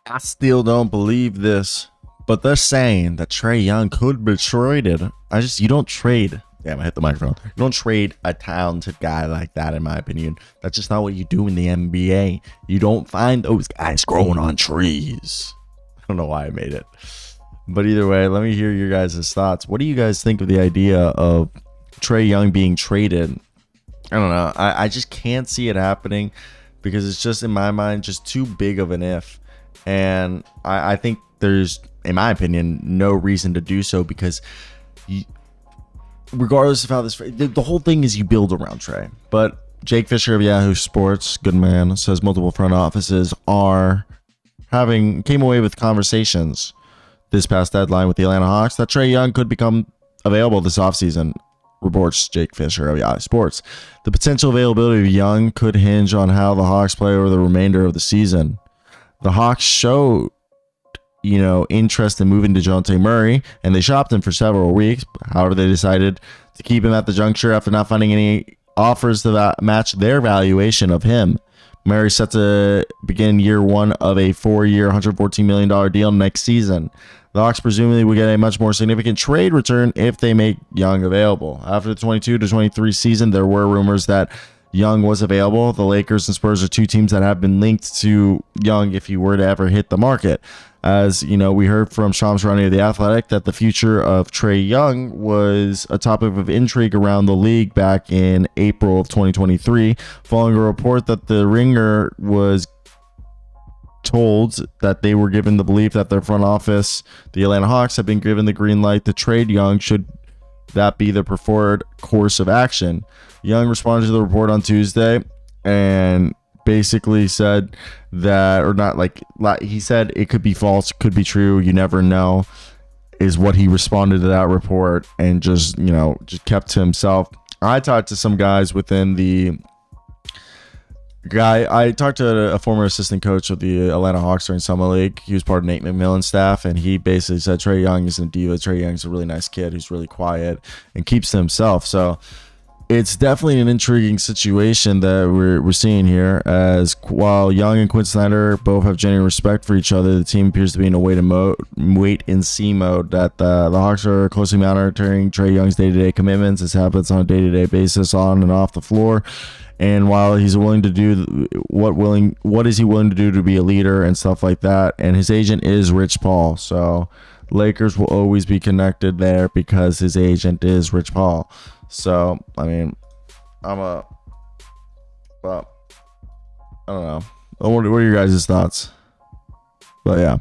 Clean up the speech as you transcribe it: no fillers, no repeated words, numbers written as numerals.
I still don't believe this, but they're saying that Trae Young could be traded. You don't trade. Damn, I hit the microphone. You don't trade a talented guy like that, in my opinion. That's just not what you do in the NBA. You don't find those guys growing on trees. I don't know why I made it. But either way, let me hear your guys' thoughts. What do you guys think of the idea of Trae Young being traded? I don't know. I just can't see it happening because it's just, in my mind, just too big of an if. And I think there's, in my opinion, no reason to do so because regardless of how the whole thing is you build around Trae. But Jake Fisher of Yahoo Sports, good man, says multiple front offices came away with conversations this past deadline with the Atlanta Hawks that Trae Young could become available this offseason, reports Jake Fisher of Yahoo Sports. The potential availability of Young could hinge on how the Hawks play over the remainder of the season. The Hawks showed, interest in moving DeJounte Murray, and they shopped him for several weeks. However, they decided to keep him at the juncture after not finding any offers to match their valuation of him. Murray set to begin year one of a 4-year, $114 million deal next season. The Hawks presumably will get a much more significant trade return if they make Young available. After the 22-23 season, there were rumors that Young was available. The Lakers and Spurs are two teams that have been linked to Young if he were to ever hit the market. As you know, we heard from Shams Charania of The Athletic that the future of Trae Young was a topic of intrigue around the league back in April of 2023, following a report that the Ringer was told that they were given the belief that their front office, the Atlanta Hawks, have been given the green light to trade Young should that be the preferred course of action. Young responded to the report on Tuesday and basically said that, or not, like he said it could be false, could be true, you never know, is what he responded to that report, and just kept to himself. I talked to some guys within I talked to a former assistant coach of the Atlanta Hawks during Summer League. He was part of Nate McMillan's staff, and he basically said Trae Young isn't a diva. Trae Young's a really nice kid who's really quiet and keeps to himself. So it's definitely an intriguing situation that we're seeing here, as while Young and Quinn Snyder both have genuine respect for each other, the team appears to be in a wait-and-see mode. That the Hawks are closely monitoring Trae Young's day-to-day commitments, his habits on a day-to-day basis on and off the floor. And while he's willing to do what is he willing to do to be a leader and stuff like that. And his agent is Rich Paul. So Lakers will always be connected there because his agent is Rich Paul. So, I mean, I don't know. What are your guys' thoughts? But yeah.